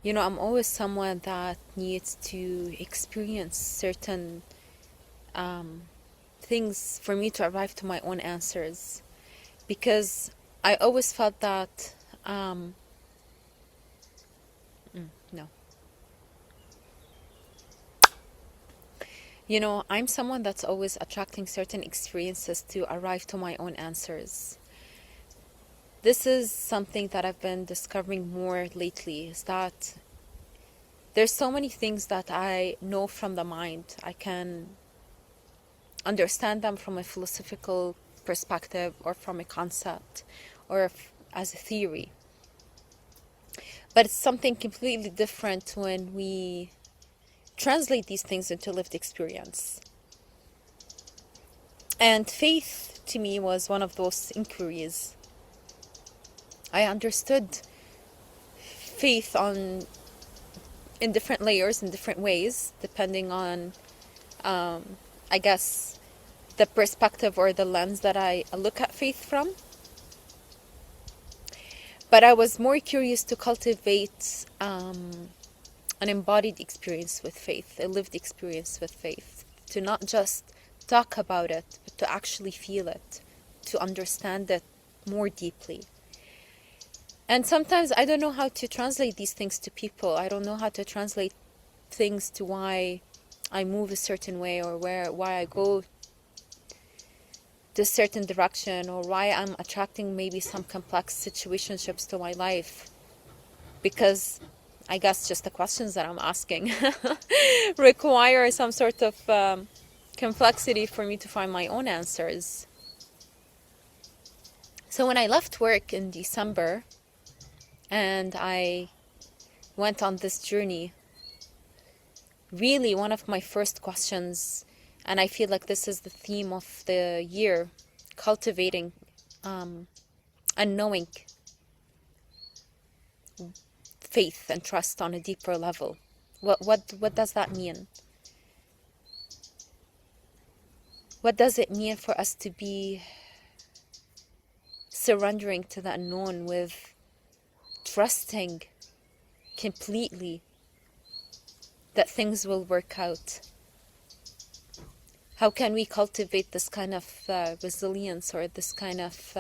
I'm always someone that needs to experience certain things for me to arrive to my own answers. Because I always felt that, no. I'm someone that's always attracting certain experiences to arrive to my own answers. This is something that I've been discovering more lately, is that there's so many things that I know from the mind. I can understand them from a philosophical perspective or from a concept or as a theory. But it's something completely different when we translate these things into lived experience. And faith to me was one of those inquiries. I understood faith in different layers, in different ways, depending on, I guess, the perspective or the lens that I look at faith from. But I was more curious to cultivate an embodied experience with faith, a lived experience with faith, to not just talk about it, but to actually feel it, to understand it more deeply. And sometimes I don't know how to translate these things to people. I don't know how to translate things to why I move a certain way, or why I go to a certain direction, or why I'm attracting maybe some complex situationships to my life. Because I guess just the questions that I'm asking require some sort of complexity for me to find my own answers. So when I left work in December and I went on this journey, really one of my first questions, and I feel like this is the theme of the year, cultivating and knowing faith and trust on a deeper level. What does that mean? What does it mean for us to be surrendering to the unknown, with trusting completely that things will work out? How can we cultivate this kind of resilience, or this kind of,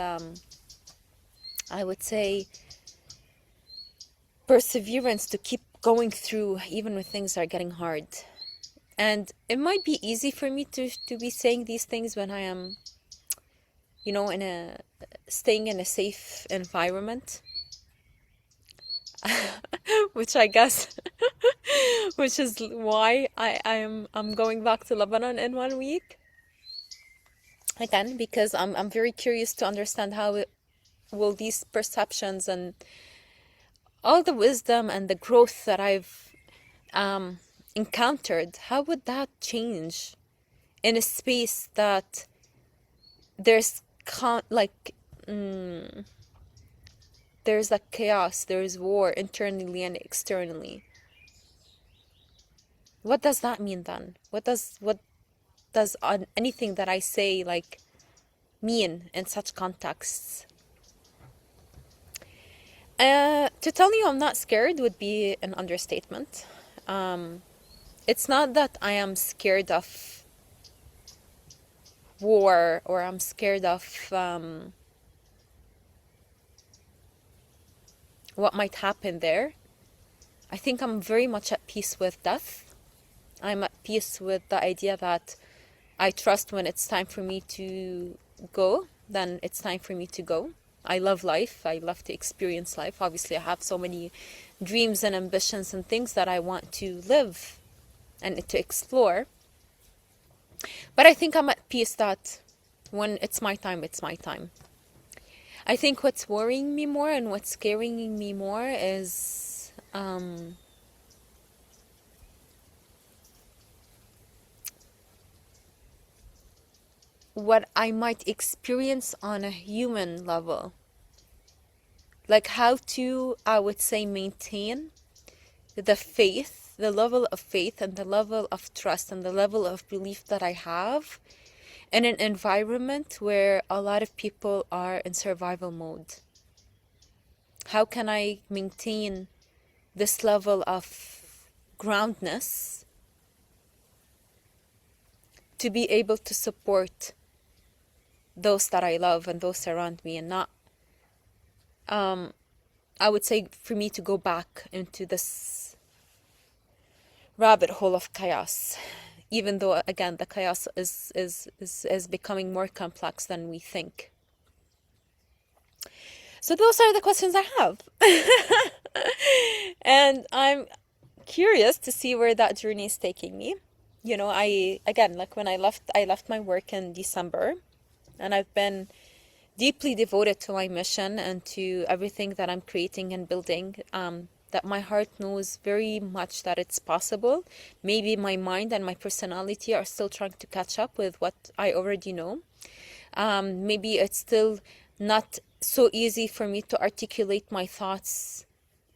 I would say, perseverance to keep going through even when things are getting hard? And it might be easy for me to be saying these things when I am, staying in a safe environment, which I guess, which is why I'm going back to Lebanon in 1 week. Again, because I'm very curious to understand how will these perceptions and all the wisdom and the growth that I've encountered, how would that change in a space that there's there's like chaos, there's war internally and externally? What does that mean then? What does anything that I say mean in such contexts? To tell you I'm not scared would be an understatement. It's not that I am scared of war, or I'm scared of what might happen there. I think I'm very much at peace with death. I'm at peace with the idea that I trust when it's time for me to go, then it's time for me to go. I love life. I love to experience life. Obviously, I have so many dreams and ambitions and things that I want to live and to explore. But I think I'm at peace that when it's my time, it's my time. I think what's worrying me more and what's scaring me more is what I might experience on a human level. Like how to, I would say, maintain the faith, the level of faith and the level of trust and the level of belief that I have in an environment where a lot of people are in survival mode. How can I maintain this level of groundness to be able to support those that I love and those around me, and not, I would say, for me to go back into this rabbit hole of chaos, even though, again, the chaos is becoming more complex than we think. So those are the questions I have. And I'm curious to see where that journey is taking me. You know, like when I left my work in December, and I've been deeply devoted to my mission and to everything that I'm creating and building, that my heart knows very much that it's possible. Maybe my mind and my personality are still trying to catch up with what I already know. Maybe it's still not so easy for me to articulate my thoughts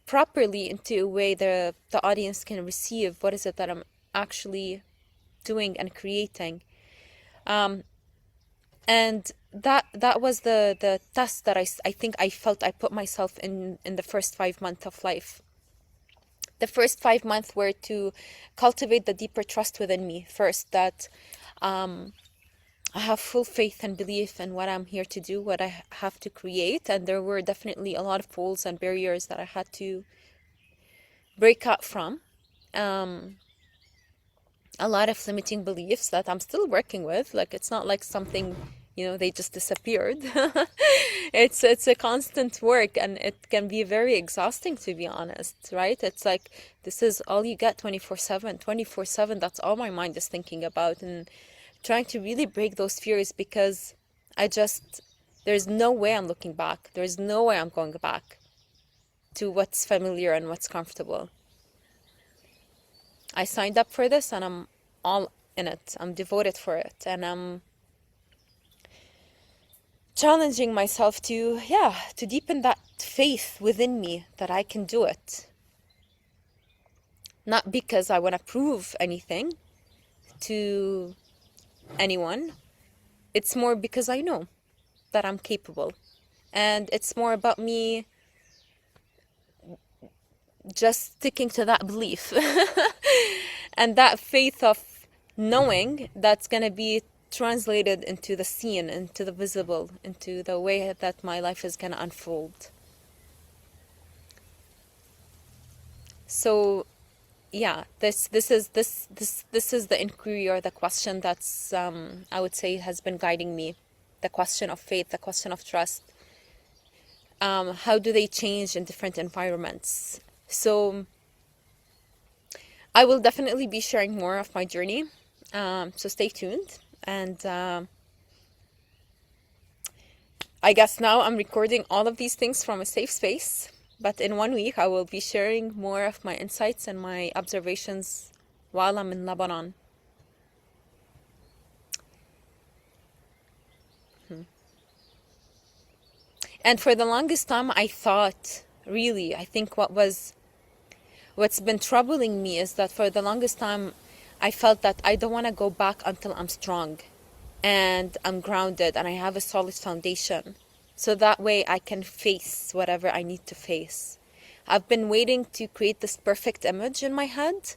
properly into a way the audience can receive what is it that I'm actually doing and creating. And that was the test that I think I felt I put myself in the first 5 months of life. The first 5 months were to cultivate the deeper trust within me first, that I have full faith and belief in what I'm here to do, what I have to create. And there were definitely a lot of walls and barriers that I had to break out from. A lot of limiting beliefs that I'm still working with. Like, it's not like something, they just disappeared. It's a constant work, and it can be very exhausting, to be honest, right? It's like, this is all you get 24/7. That's all my mind is thinking about, and trying to really break those fears, because there's no way I'm looking back. There's no way I'm going back to what's familiar and what's comfortable. I signed up for this, and I'm all in it. I'm devoted for it, and I'm challenging myself to deepen that faith within me that I can do it. Not because I want to prove anything to anyone. It's more because I know that I'm capable. And it's more about me just sticking to that belief and that faith of knowing that's going to be translated into the seen, into the visible, into the way that my life is going to unfold. So this is the inquiry, or the question that's I would say has been guiding me. The question of faith, the question of trust. How do they change in different environments? So I will definitely be sharing more of my journey. So stay tuned. And I guess now I'm recording all of these things from a safe space. But in 1 week, I will be sharing more of my insights and my observations while I'm in Lebanon. And for the longest time, I think what's been troubling me is that for the longest time, I felt that I don't want to go back until I'm strong and I'm grounded and I have a solid foundation. So that way I can face whatever I need to face. I've been waiting to create this perfect image in my head,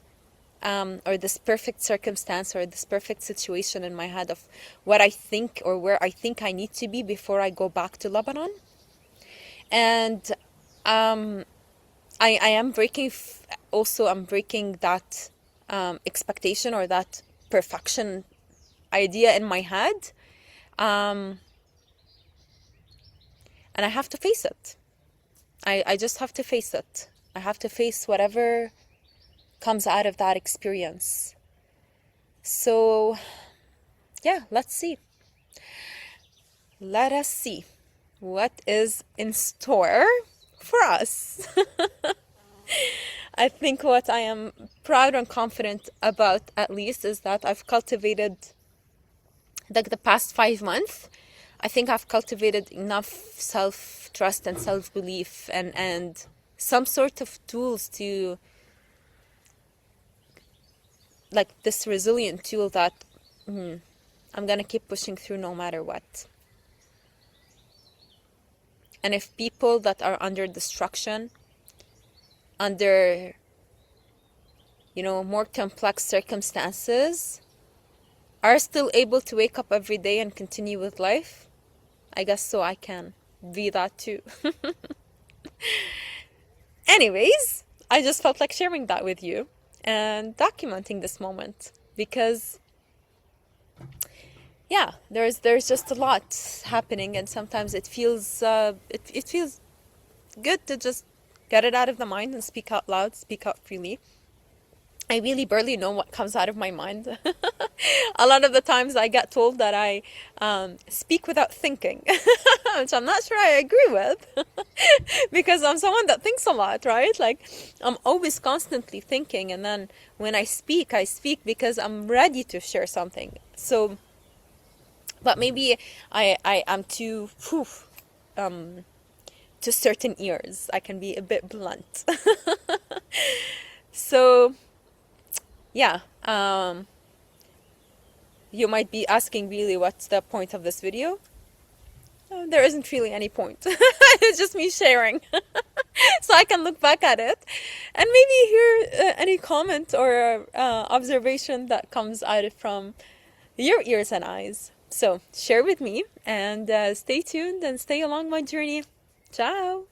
or this perfect circumstance, or this perfect situation in my head of what I think or where I think I need to be before I go back to Lebanon. And I am breaking I'm breaking that expectation or that perfection idea in my head. And I have to face it. I just have to face it. I have to face whatever comes out of that experience. So, let's see. Let us see what is in store for us. I think what I am proud and confident about, at least, is that I've cultivated, like, the past 5 months, I think I've cultivated enough self-trust and self-belief and some sort of tools to, like, this resilient tool that I'm going to keep pushing through no matter what. And if people that are under destruction, under, more complex circumstances are still able to wake up every day and continue with life, I guess so I can be that too. Anyways, I just felt like sharing that with you and documenting this moment because, yeah, there's just a lot happening, and sometimes it feels it feels good to just get it out of the mind and speak out loud, speak out freely. I really barely know what comes out of my mind. A lot of the times I get told that I speak without thinking, which I'm not sure I agree with because I'm someone that thinks a lot, right? Like, I'm always constantly thinking, and then when I speak because I'm ready to share something. So, but maybe I am too, to certain ears. I can be a bit blunt. So, yeah, you might be asking, really, what's the point of this video? There isn't really any point. It's just me sharing. So I can look back at it and maybe hear any comment or observation that comes out from your ears and eyes. So share with me, and stay tuned and stay along my journey. Ciao!